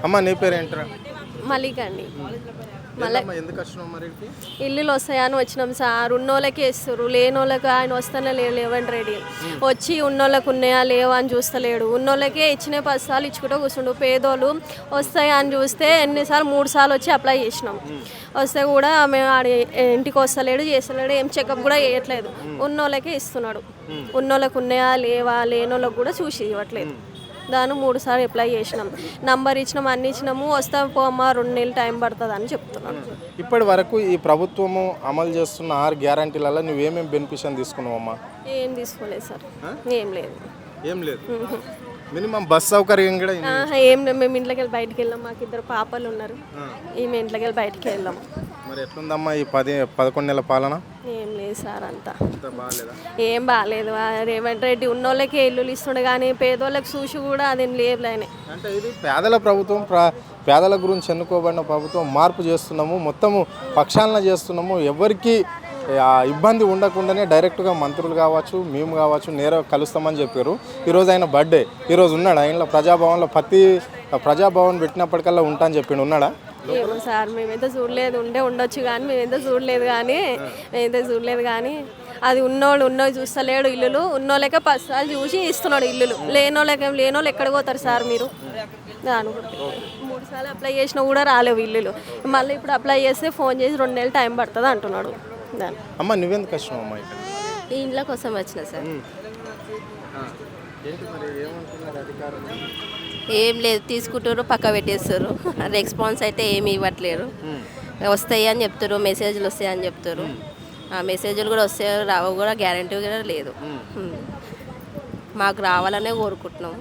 అమ్మ నీ పేరు ఏంట్రా? మలిక్ అండి. ఎందుకు వచ్చినావు మరి? ఇల్లులు వస్తాయని వచ్చినాం సార్. ఉన్నోళ్ళకే ఇస్తారు, లేనోళ్ళకి ఆయన వస్తేనే లేవండి రెడీ. వచ్చి ఉన్నోళ్ళకి ఉన్నాయా లేవా అని చూస్తలేడు. ఉన్నోళ్ళకే ఇచ్చిన 10 సార్లు ఇచ్చుకుంటూ కూర్చుండు. పేదోళ్ళు వస్తాయా అని చూస్తే ఎన్నిసార్లు 3 సార్లు వచ్చి అప్లై చేసినాం. వస్తే కూడా మేము ఇంటికి వస్తలేడు, చేస్తలేడు, ఏం చెకప్ కూడా చేయట్లేదు. ఉన్నోళ్ళకే ఇస్తున్నాడు. ఉన్నోళ్ళకి ఉన్నాయా లేవా, లేనోళ్ళకి కూడా చూసి ఇవ్వట్లేదు. దాన్ని 3 సార్లు అప్లై చేసినాం. నంబర్ ఇచ్చినాం, అన్ని ఇచ్చినాము. వస్తాం పోమ్మా 2 నెలలు టైం పడుతుంది అని చెప్తున్నాను. ఇప్పటి వరకు ఈ ప్రభుత్వము అమలు చేస్తున్న 6 గ్యారంటీలలో నువ్వేమేమి బెనిఫిషన్ తీసుకున్నావమ్మా? ఏం తీసుకోలేదు సార్. ఏం లేదు. ఏం లేదు. మినిమం బస్ సౌకర్యం కూడా ఏం లేదు. మేము ఇంట్లోకి వెళ్ళి బయటికి వెళ్ళాం. మాకు 2 పాపలు ఉన్నారు. మేము ఇంట్లోకి వెళ్ళి బయటికి వెళ్ళాం. మరి ఎట్లుందమ్మా ఈ 11 నెలల పాలన? ఏం లేదు సార్, అంతా ఏం బాగాలేదు. రేవంత్ రెడ్డి ఉన్నోళ్ళకే ఇల్లులు ఇస్తుండే కానీ పేదోళ్ళకి చూసి కూడా అదేం లేవులేని. అంటే ఇది పేదల ప్రభుత్వం, పేదల గురించి ఎన్నుకోబడిన ప్రభుత్వం. మార్పు చేస్తున్నాము, మొత్తము పక్షాలన చేస్తున్నాము. ఎవరికి ఇబ్బంది ఉండకుండానే డైరెక్ట్గా మంత్రులు కావచ్చు, మేము కావచ్చు నేరుగా కలుస్తామని చెప్పారు. ఈరోజు ఆయన బర్త్డే, ఈరోజు ఉన్నాడు ఆయనలో ప్రజాభవన్లో. ప్రజాభవన్ పెట్టినప్పటికల్లా ఉంటా అని చెప్పిండు. ఉన్నాడా? ఏమో సార్, మేమైతే చూడలేదు. ఉండొచ్చు కానీ మేమైతే చూడలేదు కానీ అది ఉన్నోళ్ళు చూస్తలేడు. ఇల్లులు ఉన్నోళ్ళకే 10 సార్లు చూసి ఇస్తున్నాడు ఇల్లులు. లేనోళ్ళు ఎక్కడికి పోతారు సార్ మీరు? దాని 3 సార్లు అప్లై చేసినా కూడా రాలేవు ఇల్లులు. మళ్ళీ ఇప్పుడు అప్లై చేస్తే ఫోన్ చేసి 2 నెలలు టైం పడుతుంది అంటున్నాడు. దాని అమ్మ నువ్వెందుకు వచ్చినావు అమ్మా ఇక్కడ? ఈ ఇంట్లో కోసం వచ్చిన సార్. ఏం లేదు, తీసుకుంటారు పక్క పెట్టేస్తారు. రెస్పాన్స్ అయితే ఏమి ఇవ్వట్లేరు. వస్తాయి అని చెప్తారు, మెసేజ్లు వస్తాయని చెప్తారు. ఆ మెసేజ్లు కూడా వస్తాయో రావో కూడా గ్యారంటీ కూడా లేదు. మాకు రావాలనే కోరుకుంటున్నాం.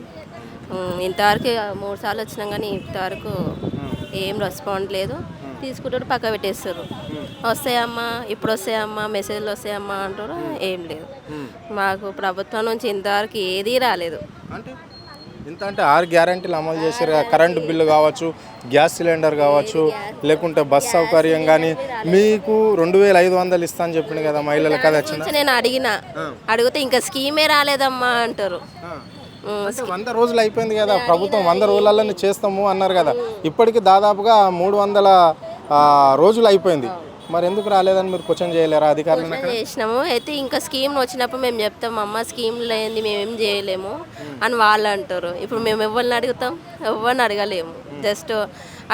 ఇంతవరకు 3 సార్లు వచ్చినాం కానీ ఇంతవరకు ఏం రెస్పాండ్ లేదు. తీసుకుంటారు పక్క పెట్టేస్తారు. వస్తాయమ్మా, ఇప్పుడు వస్తాయమ్మా, మెసేజ్లు వస్తాయమ్మా అంటారు. ఏం లేదు. మాకు ప్రభుత్వం నుంచి ఇంతవరకు ఏదీ రాలేదు. ఇంత అంటే 6 గ్యారంటీలు అమలు చేశారు. కరెంటు బిల్లు కావచ్చు, గ్యాస్ సిలిండర్ కావచ్చు, లేకుంటే బస్ సౌకర్యం కానీ. మీకు 2500 ఇస్తా అని చెప్పింది కదా మహిళలకు. అది వచ్చింది. నేను అడిగితే ఇంకా స్కీమే రాలేదమ్మా అంటారు. 100 రోజులు అయిపోయింది కదా ప్రభుత్వం. 100 రోజులలోనే చేస్తాము అన్నారు కదా. ఇప్పటికి దాదాపుగా 300 రోజులు అయిపోయింది. మరి ఎందుకు రాలేదని మీరు క్వశ్చన్ చేయలేరా అధికారులు? చేసినాము. అయితే ఇంకా స్కీమ్ వచ్చినప్పుడు మేము చెప్తాం, అమ్మ స్కీమ్ లేని మేమేం చేయలేము అని వాళ్ళు అంటారు. ఇప్పుడు మేము ఎవరిని అడుగుతాం? ఎవరిని అడగలేము. జస్ట్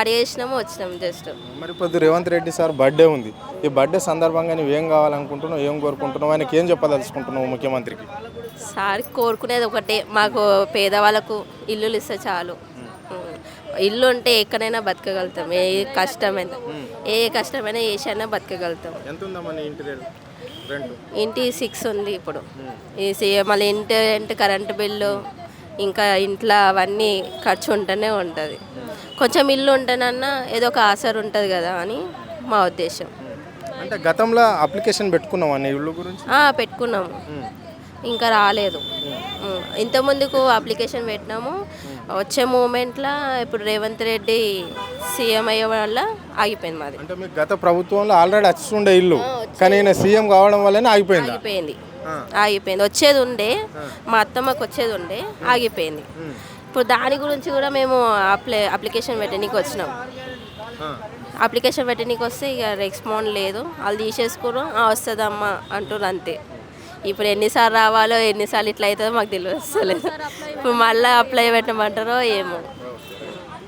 అడిగేసినాము, వచ్చినాము జస్ట్. మరి ఇప్పుడు రేవంత్ రెడ్డి సార్ బర్త్డే ఉంది. ఈ బర్త్డే సందర్భంగా నువ్వేం కావాలనుకుంటున్నావు, ఏం కోరుకుంటున్నావు, ఆయనకి ఏం చెప్పదలుచుకుంటున్నావు ముఖ్యమంత్రికి? సార్ కోరుకునేది ఒకటే, మాకు పేదవాళ్ళకు ఇల్లులు ఇస్తే చాలు. ఇల్లు ఉంటే ఎక్కడైనా బతకగలుగుతాం. ఏ కష్టమైనా ఏసైనా బతకగలుగుతాం. ఇంటి 6 ఉంది ఇప్పుడు. మళ్ళీ ఇంటి కరెంటు బిల్లు, ఇంకా ఇంట్లో అవన్నీ ఖర్చు ఉంటూనే ఉంటుంది. కొంచెం ఇల్లు ఉంటేనన్నా ఏదో ఒక ఆసరు ఉంటుంది కదా అని మా ఉద్దేశం. అంటే గతంలో అప్లికేషన్ పెట్టుకున్నాం అన్న ఇల్లు గురించి? పెట్టుకున్నాము, ఇంకా రాలేదు. ఇంతకుముందుకు అప్లికేషన్ పెట్టినాము. వచ్చే మూమెంట్లో ఇప్పుడు రేవంత్ రెడ్డి సీఎం అయ్యే వల్ల ఆగిపోయింది మాది. అంటే మీకు గత ప్రభుత్వంలో ఆల్రెడీ వచ్చిండే ఇల్లు, కానీ ఈయన సీఎం కావడం వల్లనే ఆగిపోయింది. వచ్చేది ఉండే, మా అత్తమ్మకు వచ్చేది ఉండే, ఆగిపోయింది. ఇప్పుడు దాని గురించి కూడా మేము అప్లికేషన్ పెట్టడానికి వచ్చినాం. అప్లికేషన్ పెట్టడానికి వస్తే ఇక రెస్పాండ్ లేదు. వాళ్ళు తీసేసుకోరు, వస్తుందమ్మా అంటారు అంతే. ఇప్పుడు ఎన్నిసార్లు రావాలో, ఎన్నిసార్లు ఇట్లా అవుతుందో మాకు తెలియదు. ఇప్పుడు మళ్ళీ అప్లై పెట్టమంటారో ఏమో.